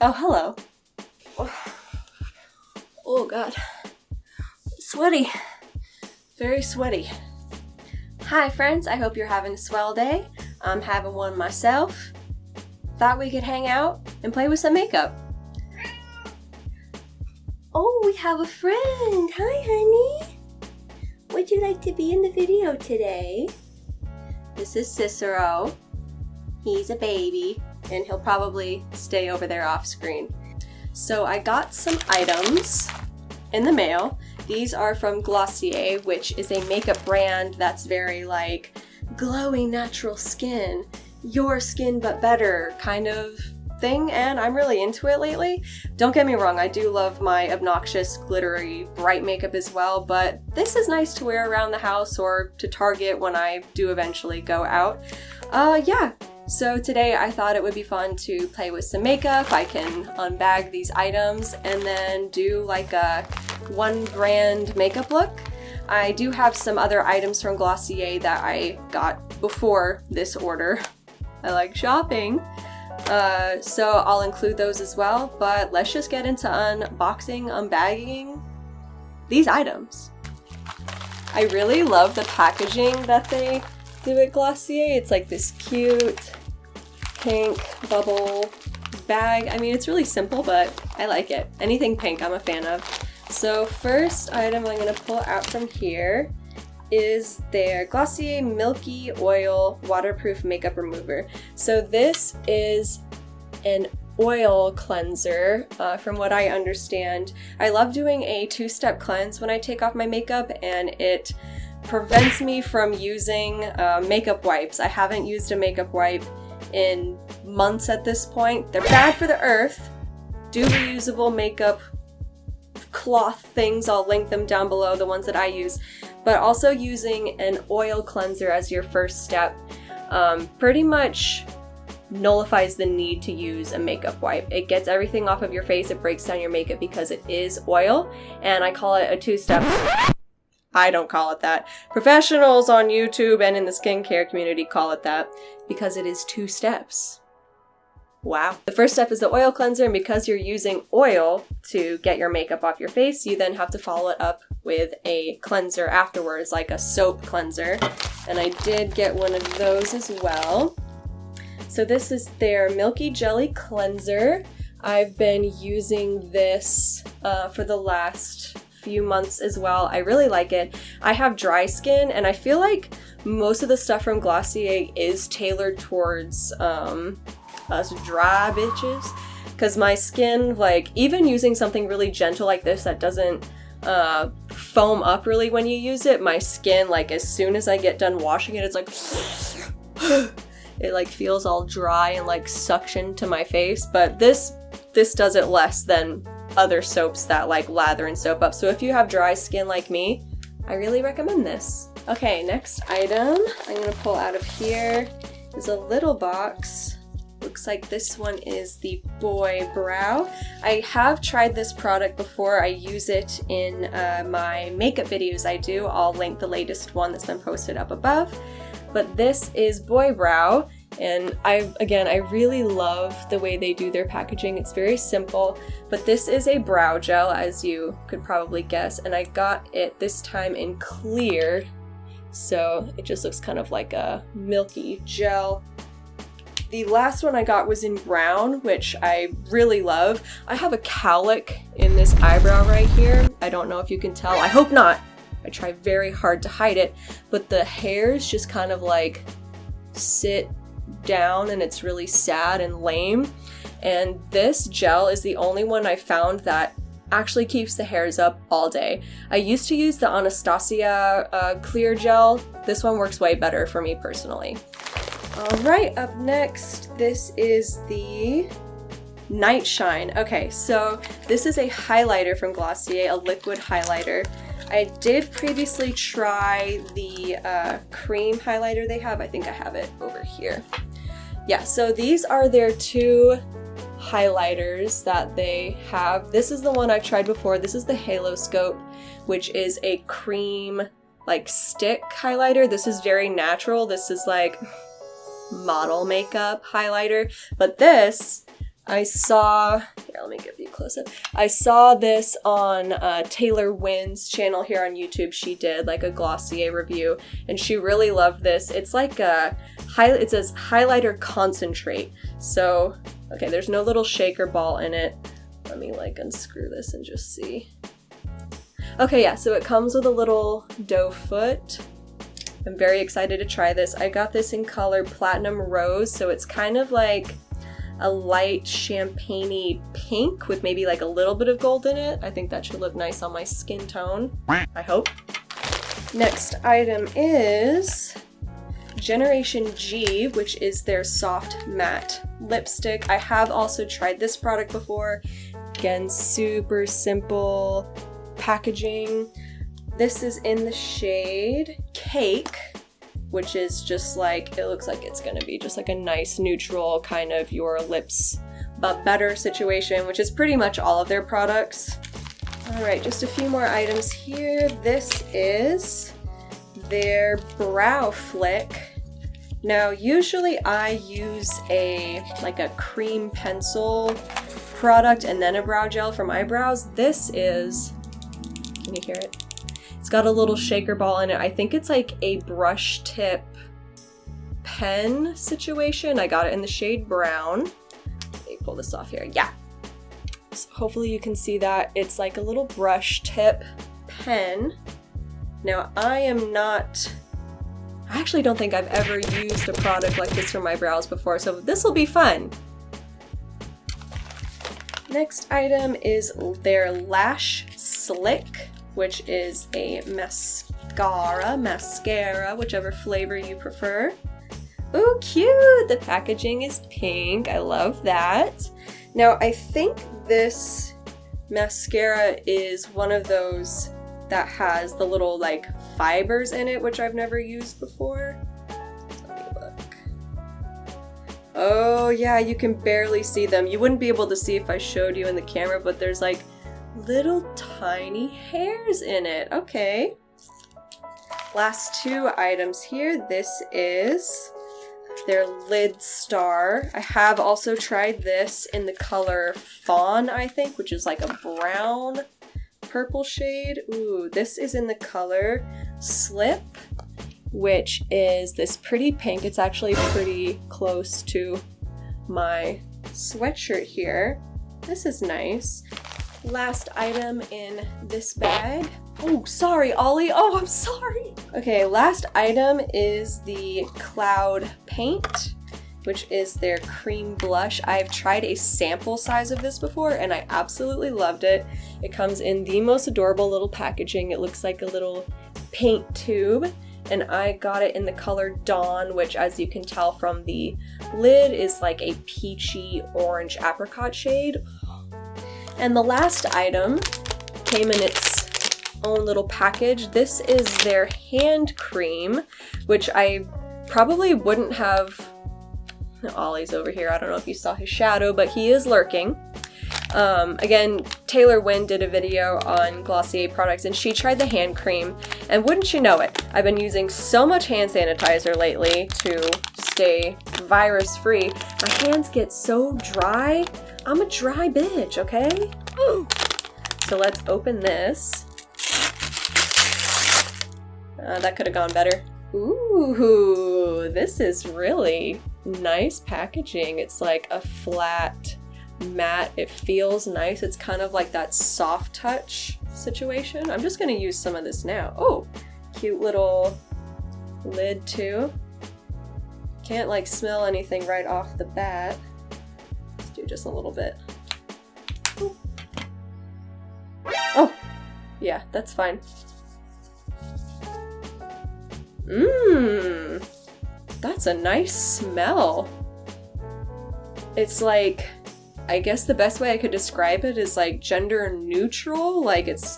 Oh, hello. Oh god. Sweaty. Very sweaty. Hi friends, I hope you're having a swell day. I'm having one myself. Thought we could hang out and play with some makeup. Oh, we have a friend. Hi, honey. Would you like to be in the video today? This is Cicero. He's a baby, and he'll probably stay over there off screen. So I got some items in the mail. These are from Glossier, which is a makeup brand that's very like glowing natural skin, your skin but better kind of thing, and I'm really into it lately. Don't get me wrong, I do love my obnoxious, glittery, bright makeup as well, but this is nice to wear around the house or to Target when I do eventually go out. Yeah. So today I thought it would be fun to play with some makeup. I can unbag these items and then do like a one brand makeup look. I do have some other items from Glossier that I got before this order. I like shopping. So I'll include those as well, but let's just get into unboxing, unbagging these items. I really love the packaging that they do at Glossier. It's like this cute pink bubble bag. I mean, it's really simple, but I like it. Anything pink I'm a fan of. So first item I'm going to pull out from here is their Glossier Milky Oil Waterproof Makeup Remover. So this is an oil cleanser, from what I understand. I love doing a two-step cleanse when I take off my makeup, and it prevents me from using makeup wipes. I haven't used a makeup wipe in months at this point. They're bad for the earth. Do reusable makeup cloth things. I'll link them down below, the ones that I use. But also using an oil cleanser as your first step pretty much nullifies the need to use a makeup wipe. It gets everything off of your face, it breaks down your makeup because it is oil, and I call it a two-step. I don't call it that. Professionals on YouTube and in the skincare community call it that because it is 2 steps. Wow. The first step is the oil cleanser, and because you're using oil to get your makeup off your face, you then have to follow it up with a cleanser afterwards, like a soap cleanser. And I did get one of those as well. So this is their Milky Jelly Cleanser. I've been using this for the last few months as well. I really like it. I have dry skin, and I feel like most of the stuff from Glossier is tailored towards us dry bitches, because my skin, like, even using something really gentle like this that doesn't foam up really when you use it, my skin, like, as soon as I get done washing it, it's like it like feels all dry and like suction to my face. But this does it less than other soaps that like lather and soap up. So if you have dry skin like me, I really recommend this. Okay, next item I'm gonna pull out of here is a little box. Looks like this one is the Boy Brow. I have tried this product before. I use it in my makeup videos I do. I'll link the latest one that's been posted up above. But this is Boy Brow, and I really love the way they do their packaging. It's very simple, but this is a brow gel, as you could probably guess, and I got it this time in clear, so it just looks kind of like a milky gel. The last one I got was in brown, which I really love. I have a cowlick in this eyebrow right here. I don't know if you can tell. I hope not. I try very hard to hide it, but the hairs just kind of like sit down, and it's really sad and lame. And this gel is the only one I found that actually keeps the hairs up all day. I used to use the Anastasia clear gel. This one works way better for me personally. Alright, up next, this is the Night Shine. Okay, so this is a highlighter from Glossier, a liquid highlighter. I did previously try the cream highlighter they have. I think I have it over here. Yeah, so these are their 2 highlighters that they have. This is the one I've tried before. This is the Halo Scope, which is a cream, like, stick highlighter. This is very natural. This is like model makeup highlighter. But this I saw, here, let me give you a close-up. I saw this on Taylor Wynn's channel here on YouTube. She did like a Glossier review, and she really loved this. It's like it says highlighter concentrate. So, okay, there's no little shaker ball in it. Let me like unscrew this and just see. Okay, yeah, so it comes with a little doe foot. I'm very excited to try this. I got this in color Platinum Rose, so it's kind of like a light champagne-y pink with maybe like a little bit of gold in it. I think that should look nice on my skin tone, I hope. Next item is Generation G, which is their soft matte lipstick. I have also tried this product before. Again, super simple packaging. This is in the shade Cake, which is just like, it looks like it's gonna be just like a nice neutral kind of your lips but better situation, which is pretty much all of their products. All right, just a few more items here. This is their Brow Flick. Now, usually I use like a cream pencil product and then a brow gel for my brows. This is, can you hear it? It's got a little shaker ball in it. I think it's like a brush tip pen situation. I got it in the shade brown. Let me pull this off here. Yeah. So hopefully you can see that. It's like a little brush tip pen. Now I actually don't think I've ever used a product like this for my brows before, so this will be fun. Next item is their Lash Slick, which is a mascara, whichever flavor you prefer. Ooh, cute! The packaging is pink. I love that. Now, I think this mascara is one of those that has the little like fibers in it, which I've never used before. Let me look. Oh yeah, you can barely see them. You wouldn't be able to see if I showed you in the camera, but there's like little tiny hairs in it. Okay. Last two items here. This is their Lid Star. I have also tried this in the color Fawn, I think, which is like a brown purple shade. Ooh, this is in the color Slip, which is this pretty pink. It's actually pretty close to my sweatshirt here. This is nice. Last item in this bag. Oh, sorry, Ollie. Oh, I'm sorry. Okay, last item is the Cloud Paint, which is their cream blush. I've tried a sample size of this before and I absolutely loved it. It comes in the most adorable little packaging. It looks like a little paint tube, and I got it in the color Dawn, which, as you can tell from the lid, is like a peachy orange apricot shade. And the last item came in its own little package. This is their hand cream, which I probably wouldn't have. Ollie's over here. I don't know if you saw his shadow, but he is lurking. Again, Taylor Wynn did a video on Glossier products and she tried the hand cream, and wouldn't you know it, I've been using so much hand sanitizer lately to stay virus free. My hands get so dry. I'm a dry bitch, okay? So let's open this. That could have gone better. Ooh, this is really nice packaging. It's like a flat matte. It feels nice. It's kind of like that soft touch situation. I'm just gonna use some of this now. Oh, cute little lid too. Can't like smell anything right off the bat. Let's do just a little bit. Ooh. Oh, yeah, that's fine. Mmm, that's a nice smell. It's like, I guess the best way I could describe it is like gender neutral. Like it's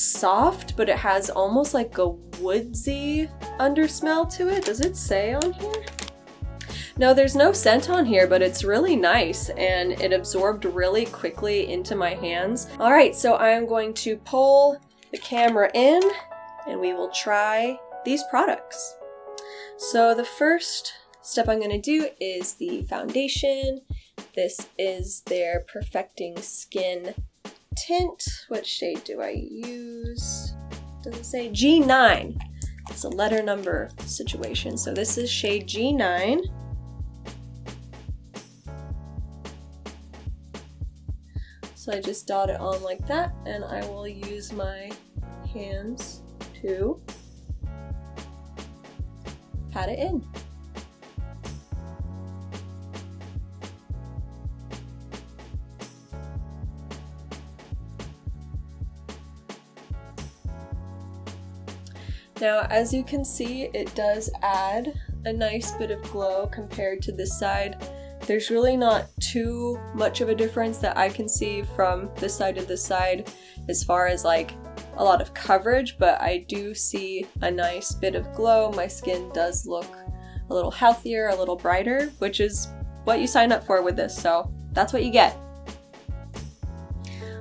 soft, but it has almost like a woodsy undersmell to it. Does it say on here? No, there's no scent on here, but it's really nice and it absorbed really quickly into my hands. All right, so I'm going to pull the camera in and we will try these products. So the first step I'm going to do is the foundation. This is their Perfecting Skin tint. What shade do I use? Does it say G9? It's a letter number situation. So this is shade G9. So I just dot it on like that, and I will use my hands to pat it in. Now, as you can see, it does add a nice bit of glow compared to this side. There's really not too much of a difference that I can see from this side to this side as far as like a lot of coverage, but I do see a nice bit of glow. My skin does look a little healthier, a little brighter, which is what you sign up for with this, so that's what you get.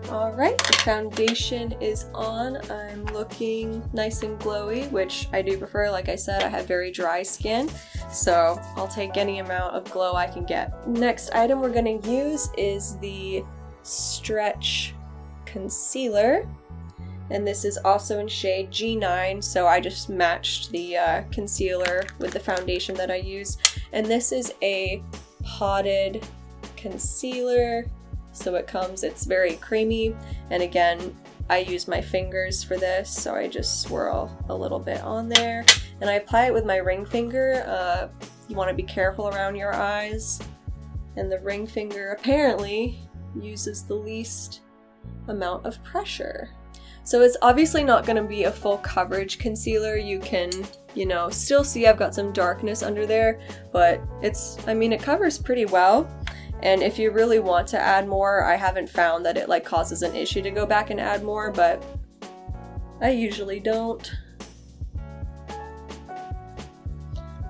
Alright, the foundation is on. I'm looking nice and glowy, which I do prefer. Like I said, I have very dry skin, so I'll take any amount of glow I can get. Next item we're going to use is the Stretch Concealer, and this is also in shade G9, so I just matched the concealer with the foundation that I use. And this is a potted concealer. So it's very creamy, and again, I use my fingers for this, so I just swirl a little bit on there, and I apply it with my ring finger. You want to be careful around your eyes, and the ring finger apparently uses the least amount of pressure. So it's obviously not going to be a full coverage concealer. You can, still see I've got some darkness under there, but it covers pretty well. And if you really want to add more, I haven't found that it like causes an issue to go back and add more, but I usually don't.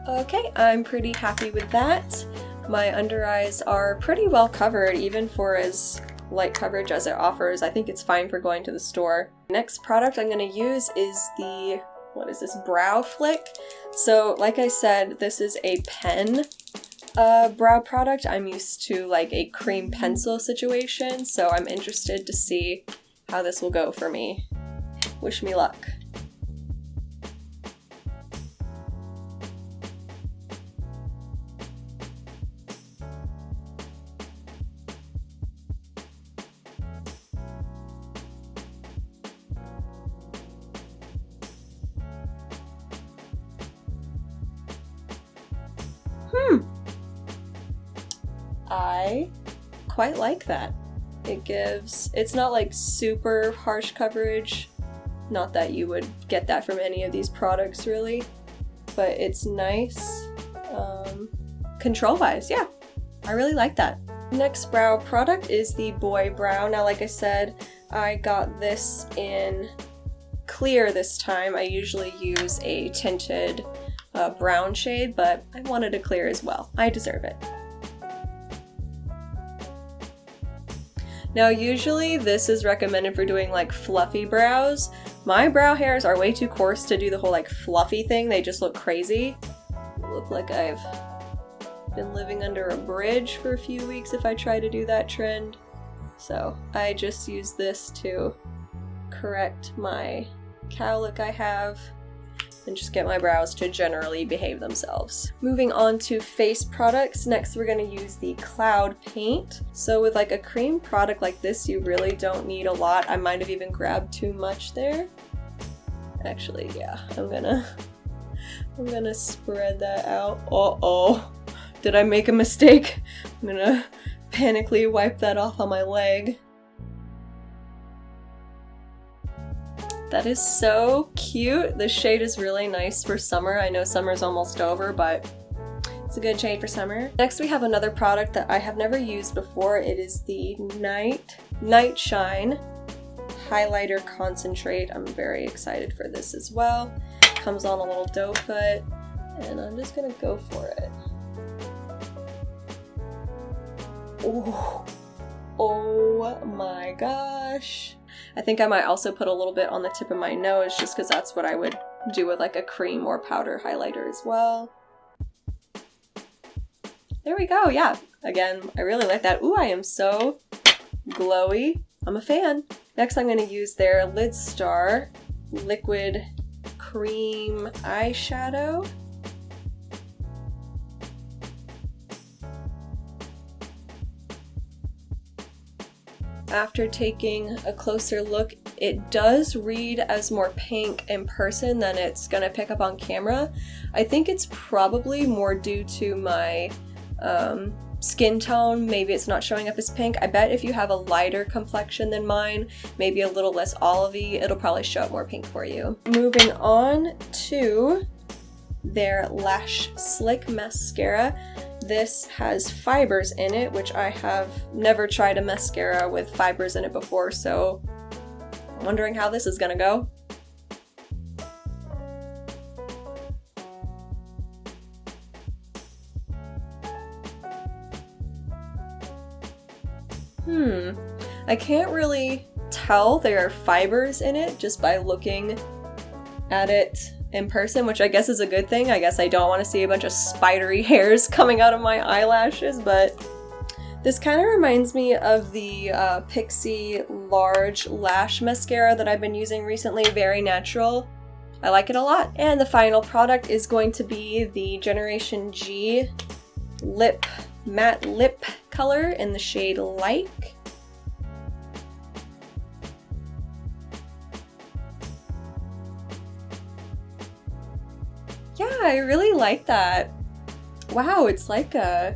Okay, I'm pretty happy with that. My under eyes are pretty well covered, even for as light coverage as it offers. I think it's fine for going to the store. Next product I'm going to use is the, Brow Flick. So like I said, this is a pen brow product. I'm used to like a cream pencil situation, so I'm interested to see how this will go for me. Wish me luck. I quite like that. It's not like super harsh coverage, not that you would get that from any of these products really, but it's nice. Control wise, yeah, I really like that. Next brow product is the Boy Brow. Now like I said, I got this in clear this time. I usually use a tinted brown shade, but I wanted a clear as well. I deserve it. Now usually this is recommended for doing like fluffy brows. My brow hairs are way too coarse to do the whole like fluffy thing. They just look crazy. I look like I've been living under a bridge for a few weeks if I try to do that trend. So I just use this to correct my cow look I have and just get my brows to generally behave themselves. Moving on to face products, next we're going to use the Cloud Paint. So with like a cream product like this, you really don't need a lot. I might have even grabbed too much there. Actually, yeah, I'm gonna spread that out. Uh-oh, did I make a mistake? I'm gonna panically wipe that off on my leg. That is so cute. The shade is really nice for summer. I know summer's almost over, but it's a good shade for summer. Next we have another product that I have never used before. It is the Night Shine Highlighter Concentrate. I'm very excited for this as well. Comes on a little doe foot, and I'm just gonna go for it. Ooh. Oh my gosh. I think I might also put a little bit on the tip of my nose just because that's what I would do with like a cream or powder highlighter as well. There we go, yeah. Again, I really like that. Ooh, I am so glowy. I'm a fan. Next, I'm going to use their Lid Star Liquid Cream Eyeshadow. After taking a closer look, it does read as more pink in person than it's gonna pick up on camera. I think it's probably more due to my skin tone. Maybe it's not showing up as pink. I bet if you have a lighter complexion than mine, maybe a little less olivey, it'll probably show up more pink for you. Moving on to their Lash Slick Mascara. This has fibers in it, which I have never tried a mascara with fibers in it before, so I'm wondering how this is gonna go. I can't really tell there are fibers in it just by looking at it in person, which I guess is a good thing. I guess I don't want to see a bunch of spidery hairs coming out of my eyelashes, but this kind of reminds me of the Pixie Large Lash Mascara that I've been using recently. Very natural. I like it a lot. And the final product is going to be the Generation G Matte Lip Color in the shade Like. Yeah, I really like that. Wow, it's like a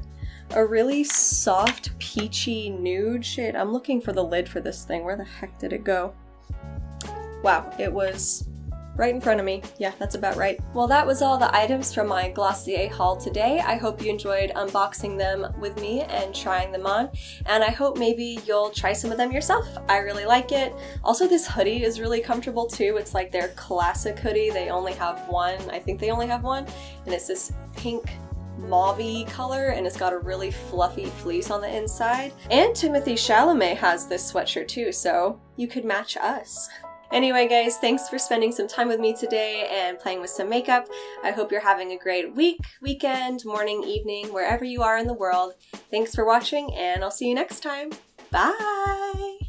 really soft, peachy nude shade. I'm looking for the lid for this thing. Where the heck did it go? Wow, it was right in front of me. Yeah, that's about right. Well, that was all the items from my Glossier haul today. I hope you enjoyed unboxing them with me and trying them on, and I hope maybe you'll try some of them yourself. I really like it. Also, this hoodie is really comfortable too. It's like their classic hoodie. They only have one. I think they only have one, and it's this pink mauve-y color, and it's got a really fluffy fleece on the inside. And Timothée Chalamet has this sweatshirt too, so you could match us. Anyway guys, thanks for spending some time with me today and playing with some makeup. I hope you're having a great week, weekend, morning, evening, wherever you are in the world. Thanks for watching, and I'll see you next time. Bye!